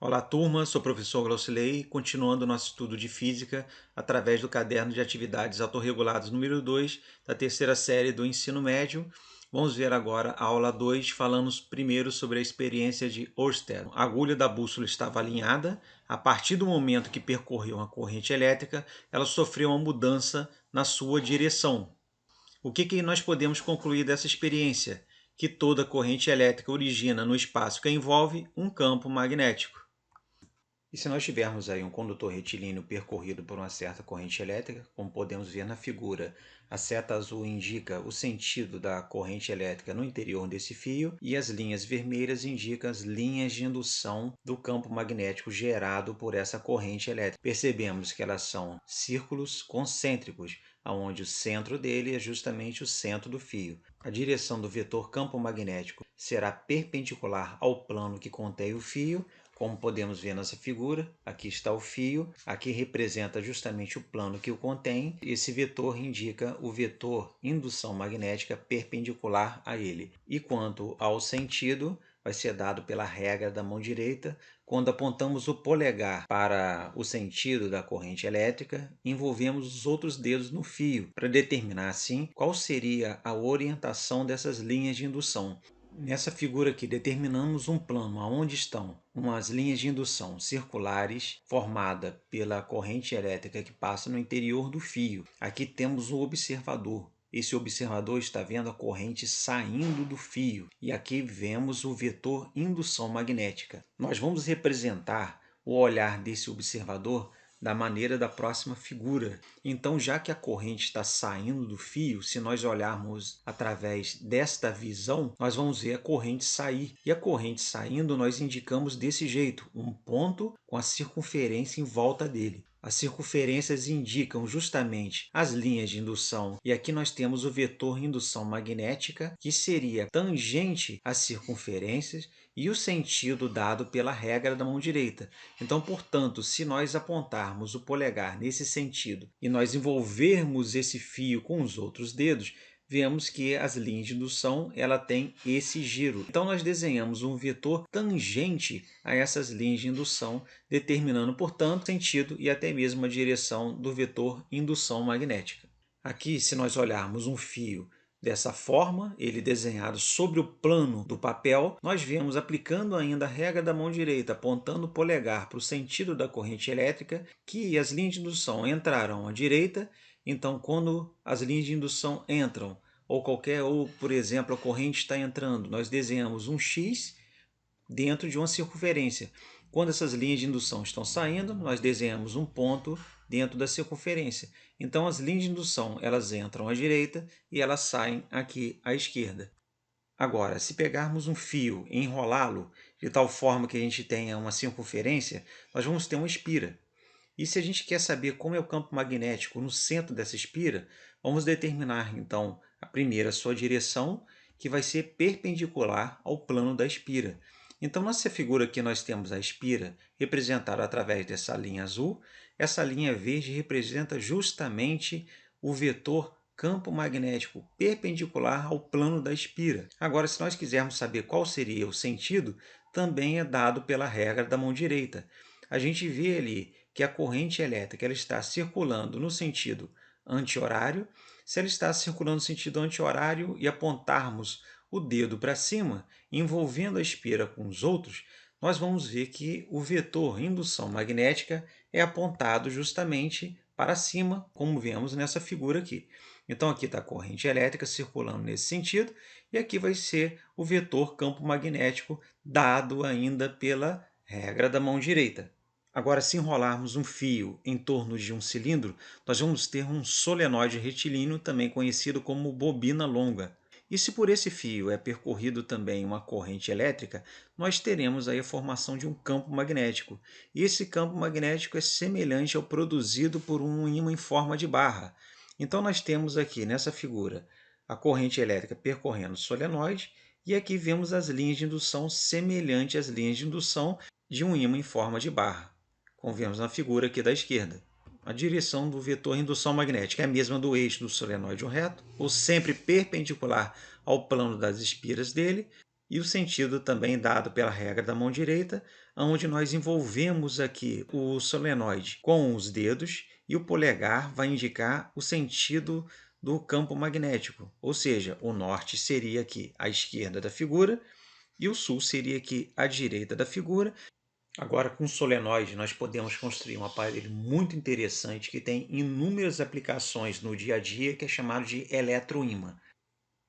Olá, turma. Sou o professor Glaucilei, continuando nosso estudo de física através do caderno de atividades autorreguladas número 2 da terceira série do ensino médio. Vamos ver agora a aula 2, falando primeiro sobre a experiência de Ørsted. A agulha da bússola estava alinhada. A partir do momento que percorreu uma corrente elétrica, ela sofreu uma mudança na sua direção. O que nós podemos concluir dessa experiência? Que toda corrente elétrica origina no espaço que a envolve um campo magnético. E se nós tivermos aí um condutor retilíneo percorrido por uma certa corrente elétrica, como podemos ver na figura, a seta azul indica o sentido da corrente elétrica no interior desse fio e as linhas vermelhas indicam as linhas de indução do campo magnético gerado por essa corrente elétrica. Percebemos que elas são círculos concêntricos, onde o centro dele é justamente o centro do fio. A direção do vetor campo magnético será perpendicular ao plano que contém o fio. Como podemos ver nessa figura, aqui está o fio, aqui representa justamente o plano que o contém. Esse vetor indica o vetor indução magnética perpendicular a ele. E quanto ao sentido, vai ser dado pela regra da mão direita. Quando apontamos o polegar para o sentido da corrente elétrica, envolvemos os outros dedos no fio, para determinar assim qual seria a orientação dessas linhas de indução. Nessa figura aqui, determinamos um plano onde estão umas linhas de indução circulares formadas pela corrente elétrica que passa no interior do fio. Aqui temos o observador. Esse observador está vendo a corrente saindo do fio. E aqui vemos o vetor indução magnética. Nós vamos representar o olhar desse observador da maneira da próxima figura. Então, já que a corrente está saindo do fio, se nós olharmos através desta visão, nós vamos ver a corrente sair. E a corrente saindo, nós indicamos desse jeito, um ponto com a circunferência em volta dele. As circunferências indicam justamente as linhas de indução. E aqui nós temos o vetor indução magnética, que seria tangente às circunferências e o sentido dado pela regra da mão direita. Então, portanto, se nós apontarmos o polegar nesse sentido e nós envolvermos esse fio com os outros dedos, vemos que as linhas de indução ela tem esse giro. Então, nós desenhamos um vetor tangente a essas linhas de indução, determinando, portanto, o sentido e até mesmo a direção do vetor indução magnética. Aqui, se nós olharmos um fio dessa forma, ele desenhado sobre o plano do papel, nós vemos aplicando ainda a regra da mão direita, apontando o polegar para o sentido da corrente elétrica, que as linhas de indução entrarão à direita. Então, quando as linhas de indução entram, ou por exemplo, a corrente está entrando, nós desenhamos um X dentro de uma circunferência. Quando essas linhas de indução estão saindo, nós desenhamos um ponto dentro da circunferência. Então, as linhas de indução elas entram à direita e elas saem aqui à esquerda. Agora, se pegarmos um fio e enrolá-lo de tal forma que a gente tenha uma circunferência, nós vamos ter uma espira. E se a gente quer saber como é o campo magnético no centro dessa espira, vamos determinar então a primeira sua direção, que vai ser perpendicular ao plano da espira. Então, nessa figura aqui nós temos a espira representada através dessa linha azul. Essa linha verde representa justamente o vetor campo magnético perpendicular ao plano da espira. Agora, se nós quisermos saber qual seria o sentido, também é dado pela regra da mão direita. A gente vê ali que a corrente elétrica ela está circulando no sentido anti-horário. Se ela está circulando no sentido anti-horário e apontarmos o dedo para cima, envolvendo a espira com os outros, nós vamos ver que o vetor indução magnética é apontado justamente para cima, como vemos nessa figura aqui. Então, aqui está a corrente elétrica circulando nesse sentido, e aqui vai ser o vetor campo magnético dado ainda pela regra da mão direita. Agora, se enrolarmos um fio em torno de um cilindro, nós vamos ter um solenoide retilíneo, também conhecido como bobina longa. E se por esse fio é percorrido também uma corrente elétrica, nós teremos aí a formação de um campo magnético. E esse campo magnético é semelhante ao produzido por um ímã em forma de barra. Então, nós temos aqui nessa figura a corrente elétrica percorrendo o solenoide, e aqui vemos as linhas de indução semelhantes às linhas de indução de um ímã em forma de barra, como vemos na figura aqui da esquerda. A direção do vetor indução magnética é a mesma do eixo do solenoide reto, ou sempre perpendicular ao plano das espiras dele. e o sentido também dado pela regra da mão direita, onde nós envolvemos aqui o solenoide com os dedos e o polegar vai indicar o sentido do campo magnético, ou seja, o norte seria aqui à esquerda da figura e o sul seria aqui à direita da figura. Agora, com solenoide, nós podemos construir um aparelho muito interessante que tem inúmeras aplicações no dia a dia, que é chamado de eletroímã.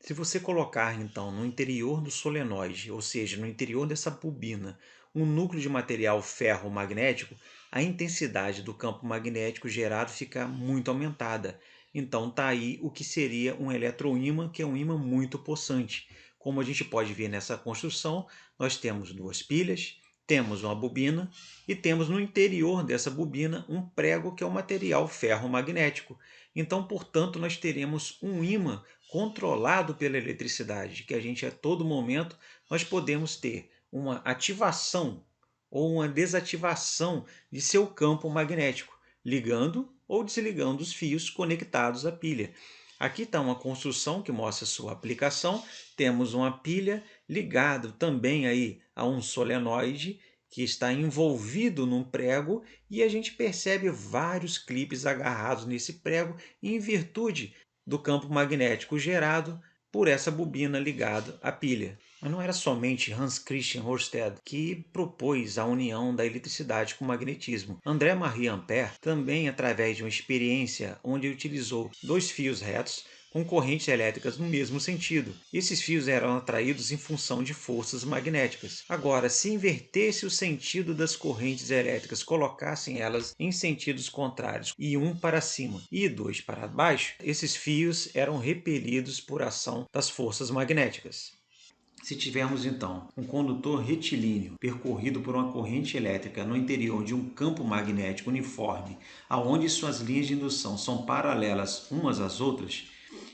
Se você colocar, então, no interior do solenoide, ou seja, no interior dessa bobina, um núcleo de material ferromagnético, a intensidade do campo magnético gerado fica muito aumentada. Então, está aí o que seria um eletroímã, que é um ímã muito possante. Como a gente pode ver nessa construção, nós temos duas pilhas, temos uma bobina e temos no interior dessa bobina um prego, que é um material ferromagnético. Então, portanto, nós teremos um ímã controlado pela eletricidade, que a gente a todo momento nós podemos ter uma ativação ou uma desativação de seu campo magnético, ligando ou desligando os fios conectados à pilha. Aqui está uma construção que mostra sua aplicação. Temos uma pilha ligada também aí a um solenoide que está envolvido num prego e a gente percebe vários clipes agarrados nesse prego em virtude do campo magnético gerado por essa bobina ligada à pilha. Mas não era somente Hans Christian Ørsted que propôs a união da eletricidade com o magnetismo. André-Marie Ampère também, através de uma experiência onde utilizou dois fios retos com correntes elétricas no mesmo sentido. Esses fios eram atraídos em função de forças magnéticas. Agora, se invertesse o sentido das correntes elétricas, colocassem elas em sentidos contrários, e um para cima e dois para baixo, esses fios eram repelidos por ação das forças magnéticas. Se tivermos então um condutor retilíneo percorrido por uma corrente elétrica no interior de um campo magnético uniforme, aonde suas linhas de indução são paralelas umas às outras,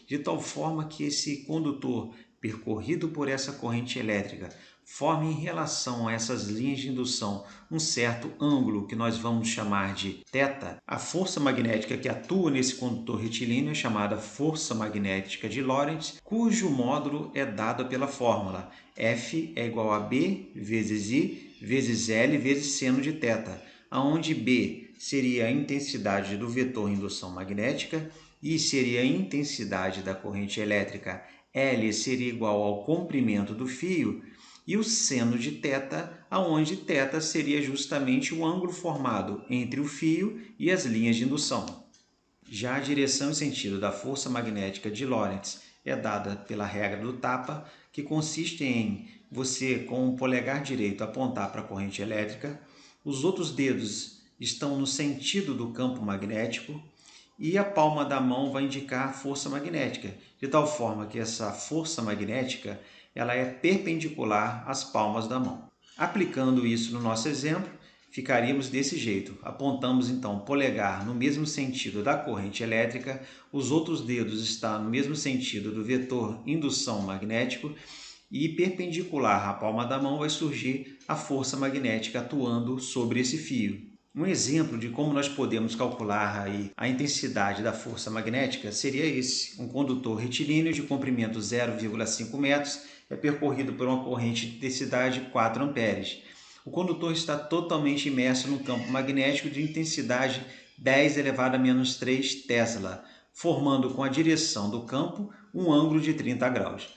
de tal forma que esse condutor percorrido por essa corrente elétrica forme em relação a essas linhas de indução um certo ângulo que nós vamos chamar de θ, a força magnética que atua nesse condutor retilíneo é chamada força magnética de Lorentz, cujo módulo é dado pela fórmula F é igual a B vezes I vezes L vezes seno de θ, onde B seria a intensidade do vetor indução magnética, I seria a intensidade da corrente elétrica, L seria igual ao comprimento do fio, e o seno de θ, aonde θ seria justamente o ângulo formado entre o fio e as linhas de indução. Já a direção e sentido da força magnética de Lorentz é dada pela regra do tapa, que consiste em você, com o polegar direito, apontar para a corrente elétrica, os outros dedos estão no sentido do campo magnético e a palma da mão vai indicar a força magnética, de tal forma que essa força magnética ela é perpendicular às palmas da mão. Aplicando isso no nosso exemplo, ficaríamos desse jeito. Apontamos então o polegar no mesmo sentido da corrente elétrica, os outros dedos estão no mesmo sentido do vetor indução magnético e perpendicular à palma da mão vai surgir a força magnética atuando sobre esse fio. Um exemplo de como nós podemos calcular aí a intensidade da força magnética seria esse. Um condutor retilíneo de comprimento 0,5 metros é percorrido por uma corrente de intensidade 4 amperes. O condutor está totalmente imerso no campo magnético de intensidade 10 elevado a menos 3 Tesla, formando com a direção do campo um ângulo de 30 graus.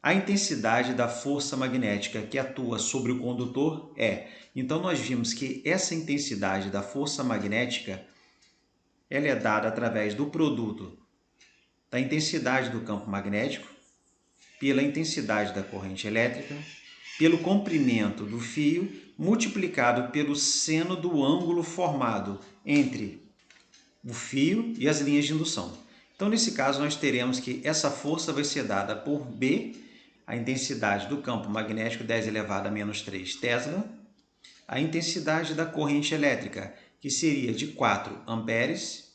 A intensidade da força magnética que atua sobre o condutor é. Então, nós vimos que essa intensidade da força magnética ela é dada através do produto da intensidade do campo magnético, pela intensidade da corrente elétrica, pelo comprimento do fio, multiplicado pelo seno do ângulo formado entre o fio e as linhas de indução. Então, nesse caso, nós teremos que essa força vai ser dada por B, a intensidade do campo magnético 10 elevado a menos 3 Tesla, a intensidade da corrente elétrica, que seria de 4 amperes,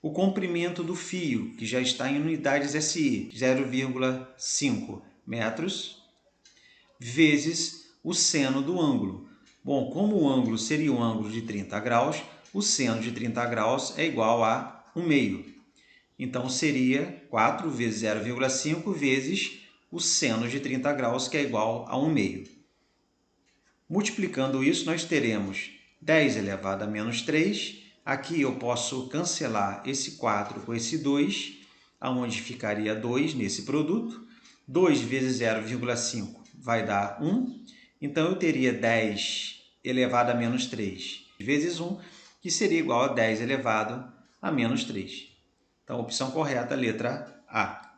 o comprimento do fio, que já está em unidades SI, 0,5 metros, vezes o seno do ângulo. Bom, como o ângulo seria um ângulo de 30 graus, o seno de 30 graus é igual a 1/2. Então, seria 4 vezes 0,5 vezes o seno de 30 graus, que é igual a 1/2. Multiplicando isso, nós teremos 10 elevado a menos 3. Aqui eu posso cancelar esse 4 com esse 2, aonde ficaria 2 nesse produto. 2 vezes 0,5 vai dar 1. Então, eu teria 10 elevado a menos 3 vezes 1, que seria igual a 10 elevado a menos 3. Então, a opção correta, letra A.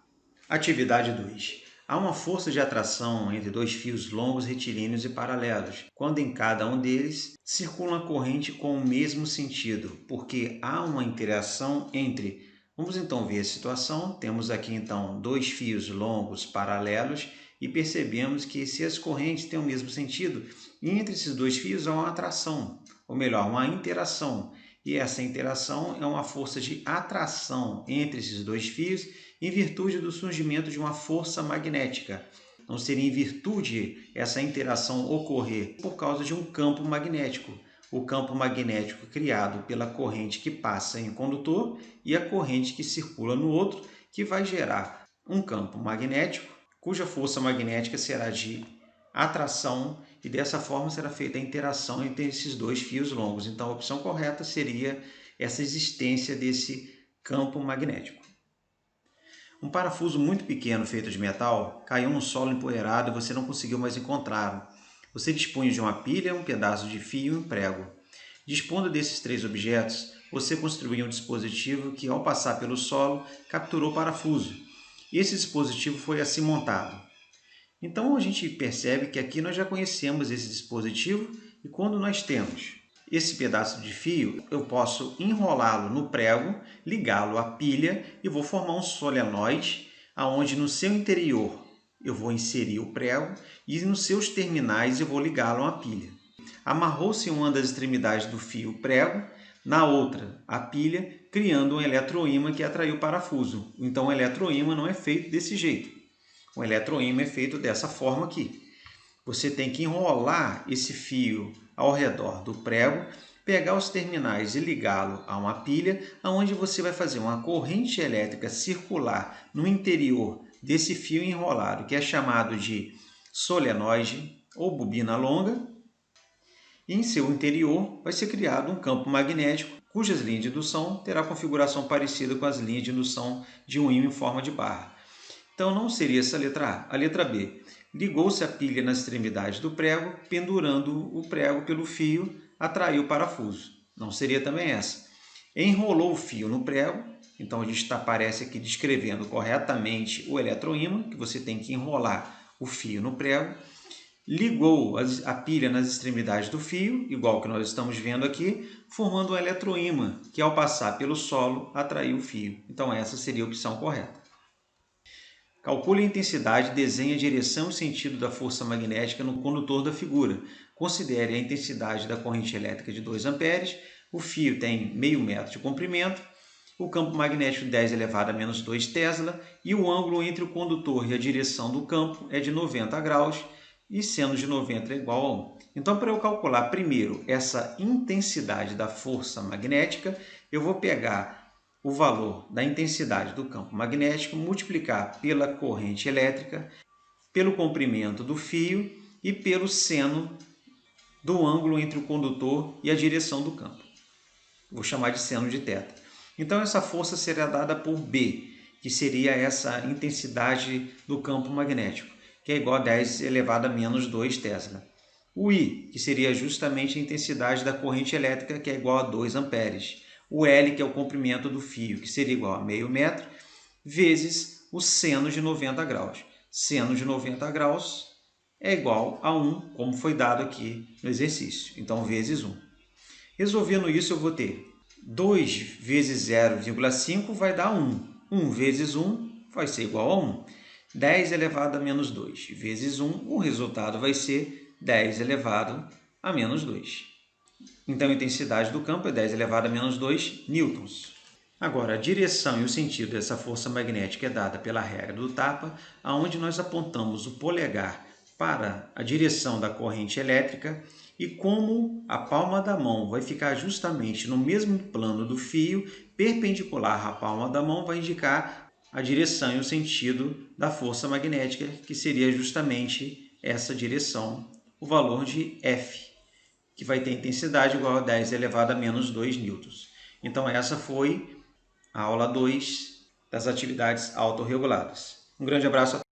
Atividade 2. Há uma força de atração entre dois fios longos, retilíneos e paralelos, quando em cada um deles circula uma corrente com o mesmo sentido, porque há uma interação entre... Vamos então ver a situação. Temos aqui então dois fios longos paralelos e percebemos que se as correntes têm o mesmo sentido, entre esses dois fios há uma atração, ou melhor, uma interação. E essa interação é uma força de atração entre esses dois fios em virtude do surgimento de uma força magnética. Não seria em virtude essa interação ocorrer por causa de um campo magnético. O campo magnético criado pela corrente que passa em um condutor e a corrente que circula no outro, que vai gerar um campo magnético, cuja força magnética será de atração, e dessa forma será feita a interação entre esses dois fios longos. Então, a opção correta seria essa existência desse campo magnético. Um parafuso muito pequeno feito de metal caiu no solo empoeirado e você não conseguiu mais encontrá-lo. Você dispunha de uma pilha, um pedaço de fio e um prego. Dispondo desses três objetos, você construiu um dispositivo que, ao passar pelo solo, capturou o parafuso. E esse dispositivo foi assim montado. Então, a gente percebe que aqui nós já conhecemos esse dispositivo e quando nós temos esse pedaço de fio, eu posso enrolá-lo no prego, ligá-lo à pilha e vou formar um solenoide, onde no seu interior eu vou inserir o prego e nos seus terminais eu vou ligá-lo à pilha. Amarrou-se em uma das extremidades do fio o prego, na outra a pilha, criando um eletroímã que atraiu o parafuso. Então, o eletroímã não é feito desse jeito. O eletroímã é feito dessa forma aqui. Você tem que enrolar esse fio ao redor do prego, pegar os terminais e ligá-lo a uma pilha, onde você vai fazer uma corrente elétrica circular no interior desse fio enrolado, que é chamado de solenoide ou bobina longa. E em seu interior vai ser criado um campo magnético, cujas linhas de indução terá configuração parecida com as linhas de indução de um ímã em forma de barra. Então, não seria essa a letra A. A letra B. Ligou-se a pilha na extremidade do prego, pendurando o prego pelo fio, atraiu o parafuso. Não seria também essa. Enrolou o fio no prego. Então, a gente aparece aqui descrevendo corretamente o eletroímã, que você tem que enrolar o fio no prego. Ligou a pilha nas extremidades do fio, igual que nós estamos vendo aqui, formando um eletroímã, que ao passar pelo solo, atraiu o fio. Então, essa seria a opção correta. Calcule a intensidade, desenhe a direção e sentido da força magnética no condutor da figura. Considere a intensidade da corrente elétrica de 2 amperes. O fio tem meio metro de comprimento. O campo magnético 10 elevado a menos 2 Tesla. E o ângulo entre o condutor e a direção do campo é de 90 graus. E seno de 90 é igual a 1. Então, para eu calcular primeiro essa intensidade da força magnética, eu vou pegar o valor da intensidade do campo magnético, multiplicar pela corrente elétrica, pelo comprimento do fio e pelo seno do ângulo entre o condutor e a direção do campo. Vou chamar de seno de θ. Então, essa força será dada por B, que seria essa intensidade do campo magnético, que é igual a 10 elevado a menos 2 Tesla. O I, que seria justamente a intensidade da corrente elétrica, que é igual a 2 amperes. O L, que é o comprimento do fio, que seria igual a meio metro, vezes o seno de 90 graus. Seno de 90 graus é igual a 1, como foi dado aqui no exercício. Então, vezes 1. Resolvendo isso, eu vou ter 2 vezes 0,5 vai dar 1. 1 vezes 1 vai ser igual a 1. 10 elevado a menos 2 vezes 1, o resultado vai ser 10 elevado a menos 2. Então, a intensidade do campo é 10 elevado a menos 2 newtons. Agora, a direção e o sentido dessa força magnética é dada pela regra do tapa, onde nós apontamos o polegar para a direção da corrente elétrica e como a palma da mão vai ficar justamente no mesmo plano do fio, perpendicular à palma da mão vai indicar a direção e o sentido da força magnética, que seria justamente essa direção, o valor de F, que vai ter intensidade igual a 10 elevado a menos 2 newtons. Então essa foi a aula 2 das atividades autorreguladas. Um grande abraço a todos.